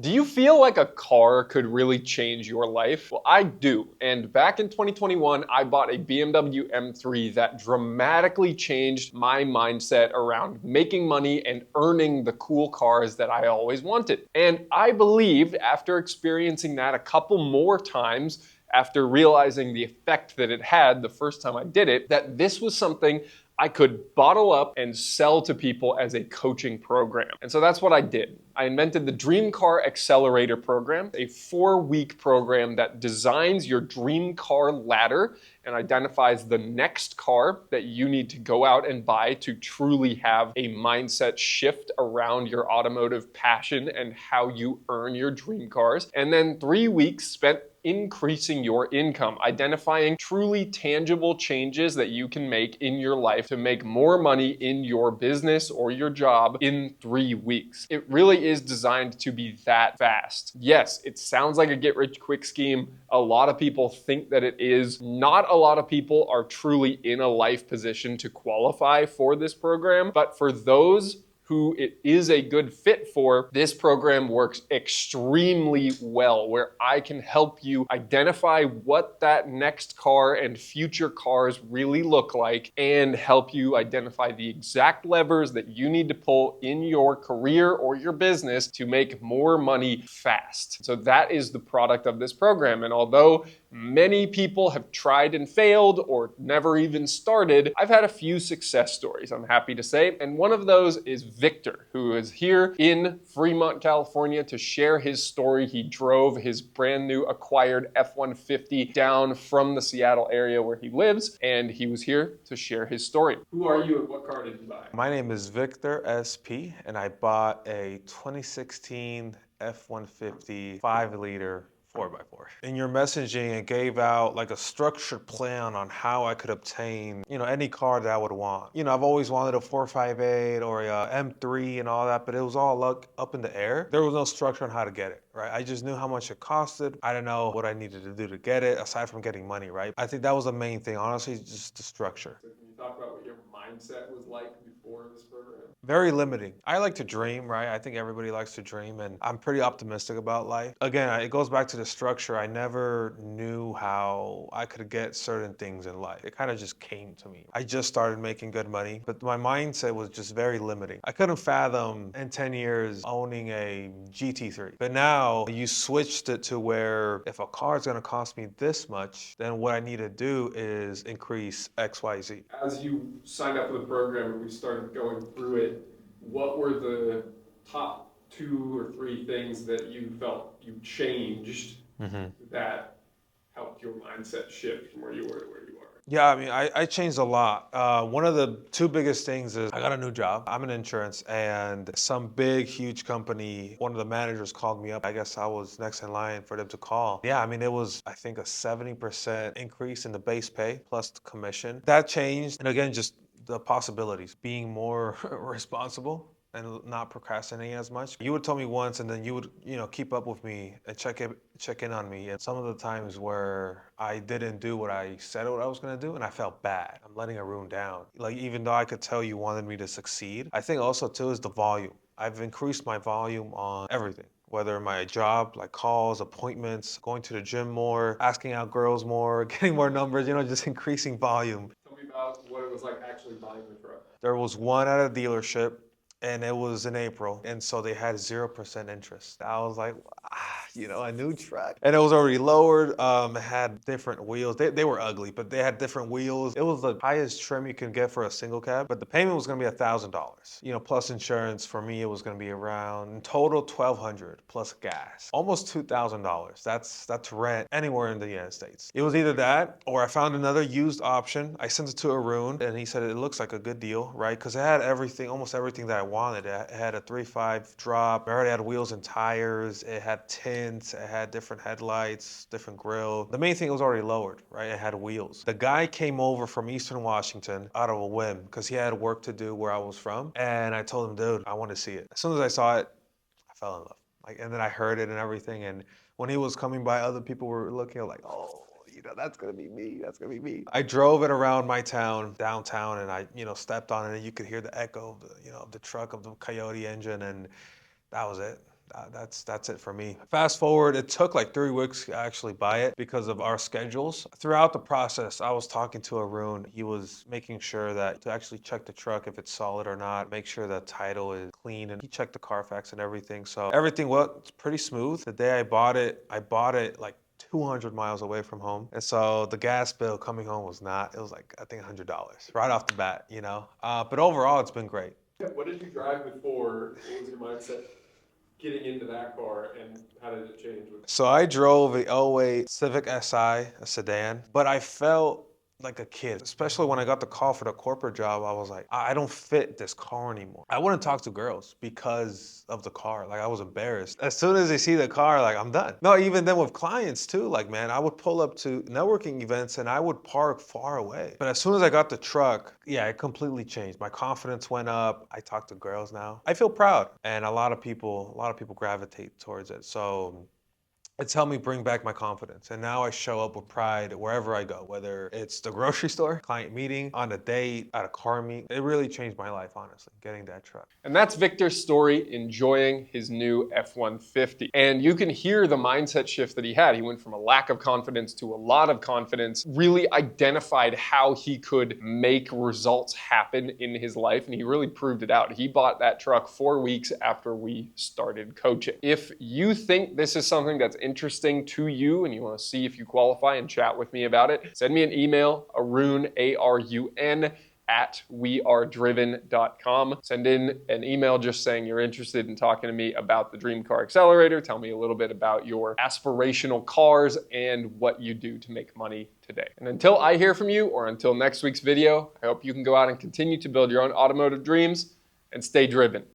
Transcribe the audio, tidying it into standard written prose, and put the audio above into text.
Do you feel like a car could really change your life? Well, I do. And back in 2021, I bought a BMW M3 that dramatically changed my mindset around making money and earning the cool cars that I always wanted. And I believed after experiencing that a couple more times, after realizing the effect that it had the first time I did it, that this was something I could bottle up and sell to people as a coaching program. And so that's what I did. I invented the Dream Car Accelerator program, a 4-week program that designs your dream car ladder and identifies the next car that you need to go out and buy to truly have a mindset shift around your automotive passion and how you earn your dream cars. And then 3 weeks spent increasing your income, identifying truly tangible changes that you can make in your life to make more money in your business or your job in 3 weeks. It really is designed to be that fast. Yes, it sounds like a get-rich-quick scheme. A lot of people think that it is. Not a lot of people are truly in a life position to qualify for this program, but for those who it is a good fit for, this program works extremely well, where I can help you identify what that next car and future cars really look like and help you identify the exact levers that you need to pull in your career or your business to make more money fast. So that is the product of this program. And although many people have tried and failed or never even started, I've had a few success stories, I'm happy to say. And one of those is Victor, who is here in Fremont, California to share his story. He drove his brand new acquired F-150 down from the Seattle area where he lives, and he was here to share his story. Who are you and what car did you buy? My name is Victor SP, and I bought a 2016 F-150 5-liter 4x4. In your messaging, it gave out like a structured plan on how I could obtain, any car that I would want. I've always wanted a 458 or a M3 and all that, but it was all up in the air. There was no structure on how to get it, right? I just knew how much it costed. I didn't know what I needed to do to get it, aside from getting money, right? I think that was the main thing, honestly, just the structure. So can you talk about what your mindset was like before this program? Very limiting. I like to dream, right? I think everybody likes to dream, and I'm pretty optimistic about life. Again, it goes back to the structure. I never knew how I could get certain things in life. It kind of just came to me. I just started making good money, but my mindset was just very limiting. I couldn't fathom in 10 years owning a GT3. But now you switched it to where if a car is going to cost me this much, then what I need to do is increase XYZ. As you signed up for the program and we started going through it, what were the top 2 or 3 things that you felt you changed that helped your mindset shift from where you were to where you are? Yeah, I mean, I changed a lot. One of the two biggest things is I got a new job. I'm in insurance, and some big, huge company, one of the managers called me up. I guess I was next in line for them to call. Yeah, I mean, it was, I think, a 70% increase in the base pay plus the commission. That changed. And again, just the possibilities, being more responsible and not procrastinating as much. You would tell me once, and then you would, keep up with me and check in on me. And some of the times where I didn't do what I said what I was gonna do, and I felt bad. I'm letting a room down. Like, even though I could tell you wanted me to succeed, I think also too is the volume. I've increased my volume on everything. Whether my job, like calls, appointments, going to the gym more, asking out girls more, getting more numbers, just increasing volume. Tell me about what it was like actually buying the truck. There was one at a dealership, and it was in April, and so they had 0% interest. I was like, a new truck. And it was already lowered. It had different wheels. They were ugly, but they had different wheels. It was the highest trim you can get for a single cab, but the payment was gonna be $1,000. Plus insurance. For me, it was gonna be around, in total, $1,200 plus gas. Almost $2,000. That's rent anywhere in the United States. It was either that, or I found another used option. I sent it to Arun, and he said it looks like a good deal, right? Because it had everything, almost everything that I wanted. It had a 3.5 drop. It already had wheels and tires. It had tints. It had different headlights, different grill. The main thing was already lowered, right? It had wheels. The guy came over from Eastern Washington out of a whim because he had work to do where I was from. And I told him, dude, I want to see it. As soon as I saw it, I fell in love. And then I heard it and everything. And when he was coming by, other people were looking like, oh, that's gonna be me. That's gonna be me. I drove it around my town, downtown, and I, stepped on it, and you could hear the echo of the, of the truck, of the Coyote engine, and that was it. That's it for me. Fast forward, it took like 3 weeks to actually buy it because of our schedules. Throughout the process, I was talking to Arun. He was making sure that to actually check the truck if it's solid or not, make sure the title is clean, and he checked the Carfax and everything. So everything was pretty smooth. The day I bought it like 200 miles away from home. And so the gas bill coming home was not, it was like, I think $100 right off the bat, you know? But overall, it's been great. What did you drive before? What was your mindset getting into that car, and how did it change? So I drove a '08 Civic Si, a sedan, but I felt like a kid, especially when I got the call for the corporate job. I was like, I don't fit this car anymore. I wouldn't talk to girls because of the car. Like I was embarrassed. As soon as they see the car, like I'm done. No, even then with clients too, like man, I would pull up to networking events and I would park far away. But as soon as I got the truck, yeah, it completely changed. My confidence went up. I talk to girls now. I feel proud. And a lot of people gravitate towards it. So it's helped me bring back my confidence. And now I show up with pride wherever I go, whether it's the grocery store, client meeting, on a date, at a car meet. It really changed my life, honestly, getting that truck. And that's Victor's story, enjoying his new F-150. And you can hear the mindset shift that he had. He went from a lack of confidence to a lot of confidence, really identified how he could make results happen in his life, and he really proved it out. He bought that truck 4 weeks after we started coaching. If you think this is something that's interesting to you and you want to see if you qualify and chat with me about it, send me an email, Arun, A-R-U-N, at wearedriven.com. Send in an email just saying you're interested in talking to me about the Dream Car Accelerator. Tell me a little bit about your aspirational cars and what you do to make money today. And until I hear from you, or until next week's video, I hope you can go out and continue to build your own automotive dreams and stay driven.